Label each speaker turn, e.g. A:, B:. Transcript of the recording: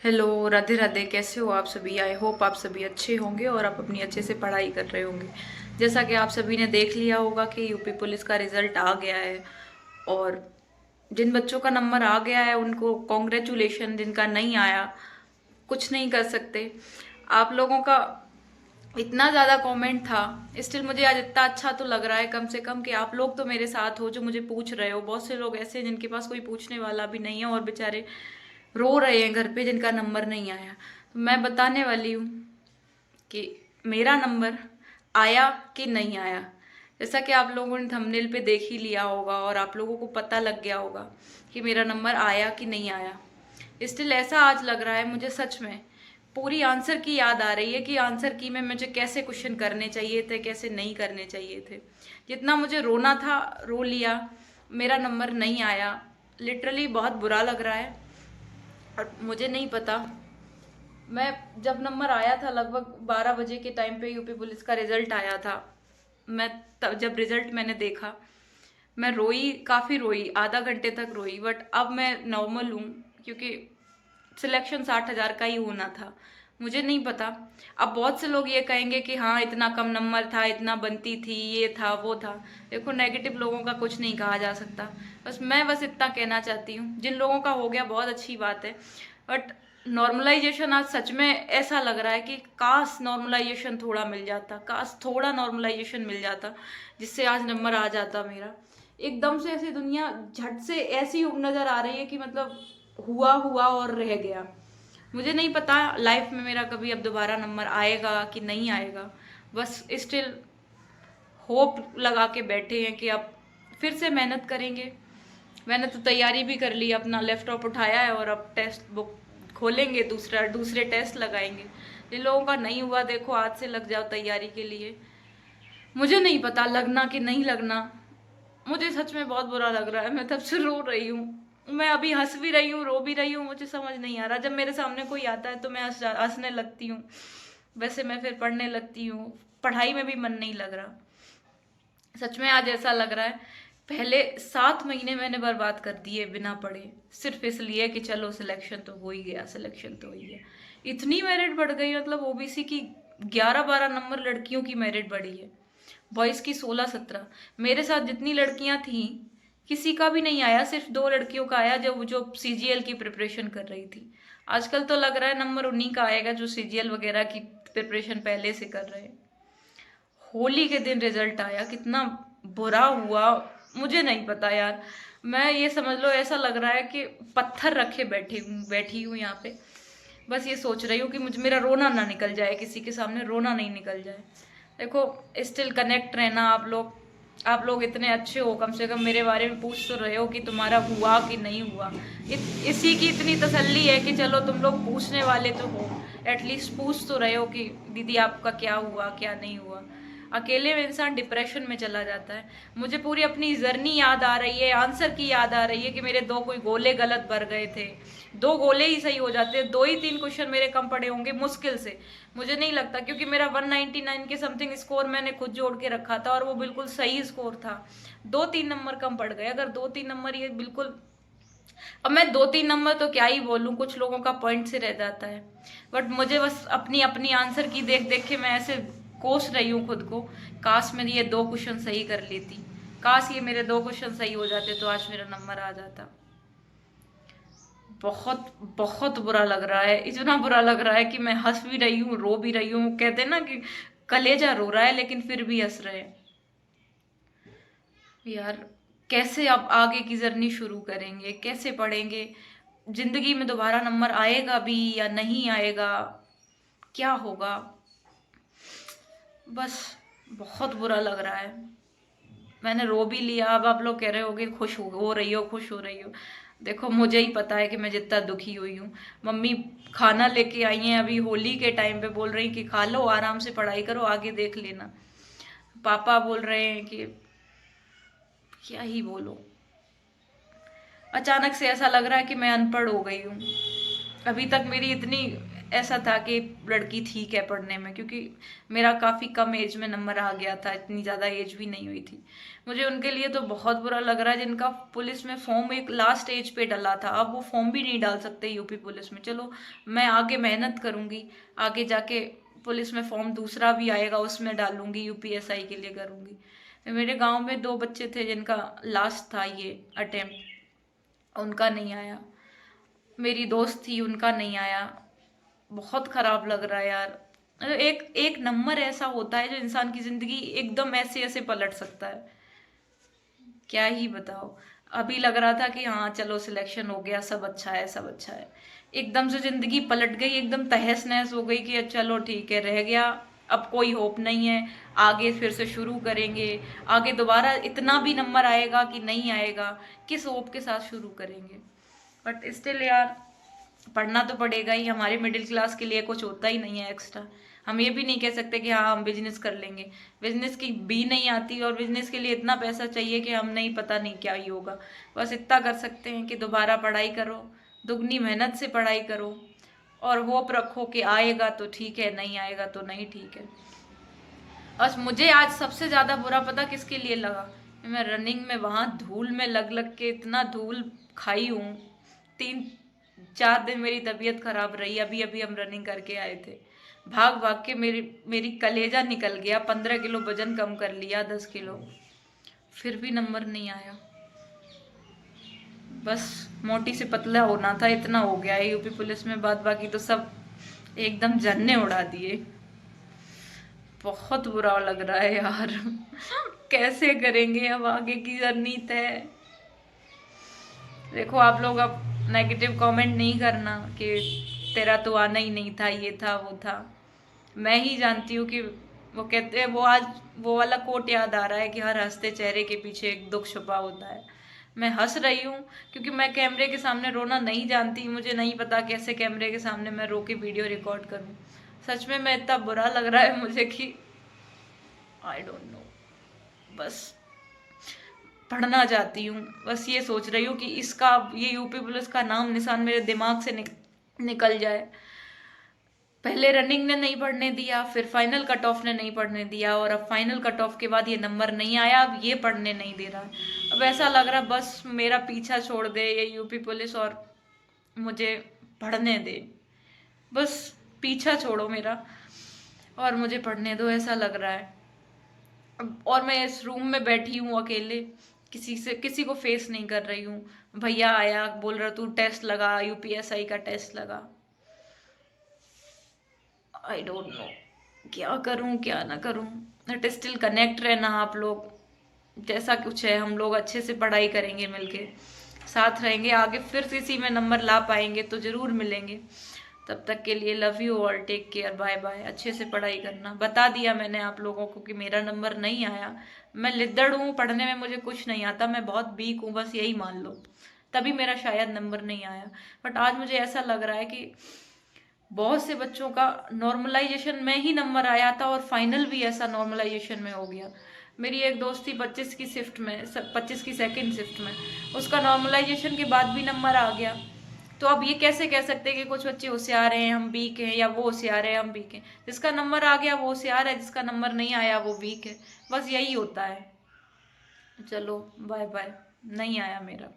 A: Hello, Radhe Radhe. कैसे हो आप सभी? आई होप आप सभी अच्छे होंगे और आप अपनी अच्छे से पढ़ाई कर रहे होंगे। जैसा कि आप सभी ने देख लिया होगा कि यूपी पुलिस का रिजल्ट आ गया है। और जिन बच्चों का नंबर आ गया है उनको कॉन्ग्रेचुलेशन, जिनका नहीं आया कुछ नहीं कर सकते। आप लोगों का इतना ज़्यादा कमेंट था, स्टिल मुझे आज इतना अच्छा तो लग रहा है कम से कम कि आप लोग तो मेरे साथ हो जो मुझे पूछ रहे हो। बहुत से लोग ऐसे हैं जिनके पास कोई पूछने वाला भी नहीं है और बेचारे रो रहे हैं घर पे, जिनका नंबर नहीं आया। तो मैं बताने वाली हूँ कि मेरा नंबर आया कि नहीं आया। जैसा कि आप लोगों ने थंबनेल पे देख ही लिया होगा और आप लोगों को पता लग गया होगा कि मेरा नंबर आया कि नहीं आया। स्टिल ऐसा आज लग रहा है मुझे, सच में पूरी आंसर की याद आ रही है कि आंसर की में मुझे कैसे क्वेश्चन करने चाहिए थे, कैसे नहीं करने चाहिए थे। जितना मुझे रोना था रो लिया। मेरा नंबर नहीं आया, लिटरली बहुत बुरा लग रहा है। और मुझे नहीं पता, मैं जब नंबर आया था लगभग 12 बजे के टाइम पे यूपी पुलिस का रिजल्ट आया था। मैं तब जब रिजल्ट मैंने देखा, मैं रोई, काफ़ी रोई, आधा घंटे तक रोई। बट अब मैं नॉर्मल हूँ क्योंकि सिलेक्शन 60,000 का ही होना था। मुझे नहीं पता। अब बहुत से लोग ये कहेंगे कि हाँ इतना कम नंबर था, इतना बनती थी, ये था वो था। देखो, नेगेटिव लोगों का कुछ नहीं कहा जा सकता। मैं बस इतना कहना चाहती हूँ, जिन लोगों का हो गया बहुत अच्छी बात है। बट नॉर्मलाइजेशन आज सच में ऐसा लग रहा है कि काश नॉर्मलाइजेशन थोड़ा मिल जाता, काश थोड़ा नॉर्मलाइजेशन मिल जाता, जिससे आज नंबर आ जाता मेरा। एकदम से ऐसी दुनिया झट से ऐसी नजर आ रही है कि मतलब हुआ हुआ और रह गया। मुझे नहीं पता लाइफ में मेरा कभी अब दोबारा नंबर आएगा कि नहीं आएगा। बस स्टिल होप लगा के बैठे हैं कि अब फिर से मेहनत करेंगे। मैंने तो तैयारी भी कर ली, अपना लैपटॉप उठाया है और अब टेस्ट बुक खोलेंगे, दूसरे टेस्ट लगाएंगे। जिन लोगों का नहीं हुआ, देखो आज से लग जाओ तैयारी के लिए। मुझे नहीं पता लगना कि नहीं लगना। मुझे सच में बहुत बुरा लग रहा है, मैं तब से रो रही हूँ। मैं अभी हंस भी रही हूँ, रो भी रही हूँ, मुझे समझ नहीं आ रहा। जब मेरे सामने कोई आता है तो मैं हंसने लगती हूँ, वैसे मैं फिर पढ़ने लगती हूँ। पढ़ाई में भी मन नहीं लग रहा। सच में आज ऐसा लग रहा है, पहले 7 महीने मैंने बर्बाद कर दिए बिना पढ़े, सिर्फ इसलिए कि चलो सिलेक्शन तो हो ही गया, सिलेक्शन तो हो ही गया। इतनी मेरिट बढ़ गई, मतलब ओबीसी की 11-12 नंबर लड़कियों की मेरिट बढ़ी है, बॉयज की 16-17। मेरे साथ जितनी लड़कियां थी किसी का भी नहीं आया, सिर्फ 2 लड़कियों का आया जो जो सीजीएल की प्रिपरेशन कर रही थी। आजकल तो लग रहा है नंबर उन्हीं का आएगा जो सीजीएल वगैरह की प्रिपरेशन पहले से कर रहे हैं। होली के दिन रिजल्ट आया, कितना बुरा हुआ मुझे नहीं पता यार। मैं ये समझ लो, ऐसा लग रहा है कि पत्थर रखे बैठी हूँ यहाँ पे। बस ये सोच रही हूँ कि मुझे मेरा रोना ना निकल जाए, किसी के सामने रोना नहीं निकल जाए। देखो, स्टिल कनेक्ट रहना। आप लोग इतने अच्छे हो, कम से कम मेरे बारे में पूछ तो रहे हो कि तुम्हारा हुआ कि नहीं हुआ। इसी की इतनी तसल्ली है कि चलो तुम लोग पूछने वाले तो हो, एटलीस्ट पूछ तो रहे हो कि दीदी आपका क्या हुआ क्या नहीं हुआ। अकेले में इंसान डिप्रेशन में चला जाता है। मुझे पूरी अपनी जर्नी याद आ रही है, आंसर की याद आ रही है कि मेरे दो कोई गोले गलत भर गए थे। 2 गोले ही सही हो जाते, 2 ही 3 क्वेश्चन मेरे कम पड़े होंगे मुश्किल से। मुझे नहीं लगता, क्योंकि मेरा 199 के समथिंग स्कोर मैंने खुद जोड़ के रखा था और वो बिल्कुल सही स्कोर था। 2-3 नंबर कम पड़ गए, अगर 2-3 नंबर ये बिल्कुल। अब मैं 2-3 नंबर तो क्या ही बोलूँ, कुछ लोगों का पॉइंट से रह जाता है। बट मुझे बस अपनी अपनी आंसर की देख देख के मैं ऐसे कोस रही हूँ खुद को। काश मैं ये 2 क्वेश्चन सही कर लेती, काश ये मेरे 2 क्वेश्चन सही हो जाते तो आज मेरा नंबर आ जाता। बहुत बहुत बुरा लग रहा है, इतना बुरा लग रहा है कि मैं हंस भी रही हूँ, रो भी रही हूँ। कहते हैं ना कि कलेजा रो रहा है लेकिन फिर भी हंस रहे हैं। यार, कैसे अब आगे की जर्नी शुरू करेंगे, कैसे पढ़ेंगे? जिंदगी में दोबारा नंबर आएगा भी या नहीं आएगा, क्या होगा? बस बहुत बुरा लग रहा है। मैंने रो भी लिया, अब आप लोग कह रहे होगे खुश हो रही हो, खुश हो रही हो। देखो, मुझे ही पता है कि मैं जितना दुखी हुई हूँ। मम्मी खाना लेके आई हैं अभी होली के टाइम पे, बोल रही कि खा लो, आराम से पढ़ाई करो, आगे देख लेना। पापा बोल रहे हैं कि क्या ही बोलो। अचानक से ऐसा लग रहा है कि मैं अनपढ़ हो गई हूँ। अभी तक मेरी इतनी ऐसा था कि लड़की ठीक है पढ़ने में, क्योंकि मेरा काफ़ी कम एज में नंबर आ गया था, इतनी ज़्यादा एज भी नहीं हुई थी। मुझे उनके लिए तो बहुत बुरा लग रहा है जिनका पुलिस में फॉर्म एक लास्ट एज पे डला था, अब वो फॉर्म भी नहीं डाल सकते यूपी पुलिस में। चलो मैं आगे मेहनत करूँगी, आगे जाके पुलिस में फॉर्म दूसरा भी आएगा उसमें डालूंगी, यूपीएसआई के लिए करूँगी। तो मेरे गाँव में 2 बच्चे थे जिनका लास्ट था ये अटेम्प्ट, उनका नहीं आया। मेरी दोस्त थी, उनका नहीं आया। बहुत खराब लग रहा है यार। मतलब एक एक नंबर ऐसा होता है जो इंसान की जिंदगी एकदम ऐसे ऐसे पलट सकता है, क्या ही बताओ। अभी लग रहा था कि हाँ चलो सिलेक्शन हो गया, सब अच्छा है सब अच्छा है, एकदम से जिंदगी पलट गई, एकदम तहस नहस हो गई कि चलो ठीक है रह गया, अब कोई होप नहीं है, आगे फिर से शुरू करेंगे, आगे दोबारा इतना भी नंबर आएगा कि नहीं आएगा, किस होप के साथ शुरू करेंगे। बट स्टिल यार पढ़ना तो पड़ेगा ही, हमारे मिडिल क्लास के लिए कुछ होता ही नहीं है एक्स्ट्रा। हम ये भी नहीं कह सकते कि हाँ हम बिजनेस कर लेंगे, बिजनेस की भी नहीं आती, और बिजनेस के लिए इतना पैसा चाहिए कि हम नहीं, पता नहीं क्या ही होगा। बस इतना कर सकते हैं कि दोबारा पढ़ाई करो, दुगनी मेहनत से पढ़ाई करो, और होप रखो कि आएगा तो ठीक है, नहीं आएगा तो नहीं ठीक है। बस मुझे आज सबसे ज़्यादा बुरा पता किसके लिए लगा, मैं रनिंग में वहाँ धूल में लग लग के इतना धूल खाई हूँ। 3-4 दिन मेरी तबीयत खराब रही, अभी अभी हम रनिंग करके आए थे, भाग भाग के मेरी मेरी कलेजा निकल गया, 15 किलो वजन कम कर लिया, 10 किलो, फिर भी नंबर नहीं आया। बस मोटी से पतला होना था, इतना हो गया है यूपी पुलिस में, बाद बाकी तो सब एकदम जन्ने उड़ा दिए। बहुत बुरा लग रहा है यार। कैसे करेंगे अब आगे की जर्नी तय। देखो आप लोग अब नेगेटिव कमेंट नहीं करना कि तेरा तो आना ही नहीं था, ये था वो था। मैं ही जानती हूँ कि वो कहते हैं, वो आज वो वाला कोट याद आ रहा है कि हर हंसते चेहरे के पीछे एक दुख छुपा होता है। मैं हंस रही हूँ क्योंकि मैं कैमरे के सामने रोना नहीं जानती, मुझे नहीं पता कैसे कैमरे के सामने मैं रो के वीडियो रिकॉर्ड करूँ। सच में मैं इतना बुरा लग रहा है मुझे कि आई डोंट नो। बस पढ़ना चाहती हूँ, बस ये सोच रही हूँ कि इसका, ये यूपी पुलिस का नाम निशान मेरे दिमाग से निकल जाए। पहले रनिंग ने नहीं पढ़ने दिया, फिर फाइनल कट ऑफ ने नहीं पढ़ने दिया, और अब फाइनल कट ऑफ के बाद ये नंबर नहीं आया, अब ये पढ़ने नहीं दे रहा। अब ऐसा लग रहा बस मेरा पीछा छोड़ दे ये यूपी पुलिस और मुझे पढ़ने दे, बस पीछा छोड़ो मेरा और मुझे पढ़ने दो, ऐसा लग रहा है। और मैं इस रूम में बैठी हूँ अकेले, किसी को फेस नहीं कर रही हूँ। भैया आया बोल रहा तू टेस्ट लगा, यूपीएसआई का टेस्ट लगा। आई डोंट नो क्या करूँ क्या ना करूँ। बट स्टिल कनेक्ट रहना आप लोग, जैसा कुछ है हम लोग अच्छे से पढ़ाई करेंगे, मिलके साथ रहेंगे, आगे फिर इसी में नंबर ला पाएंगे तो जरूर मिलेंगे। तब तक के लिए love you all, take care, bye bye. अच्छे से पढ़ाई करना, बता दिया मैंने आप लोगों को कि मेरा नंबर नहीं आया। मैं लिद्दड़ हूँ पढ़ने में, मुझे कुछ नहीं आता, मैं बहुत वीक हूँ, बस यही मान लो, तभी मेरा शायद नंबर नहीं आया। बट आज मुझे ऐसा लग रहा है कि बहुत से बच्चों का नॉर्मलाइजेशन में ही नंबर आया था और फाइनल भी ऐसा नॉर्मलाइजेशन में हो गया। मेरी एक दोस्त थी 25 की शिफ्ट में, 25 की सेकंड शिफ्ट में, उसका नॉर्मलाइजेशन के बाद भी नंबर आ गया। तो अब ये कैसे कह सकते हैं कि कुछ बच्चे होशियार हैं हम वीक हैं, या वो होशियार है हम वीक हैं। जिसका नंबर आ गया वो होशियार है, जिसका नंबर नहीं आया वो वीक है, बस यही होता है। चलो बाय बाय, नहीं आया मेरा।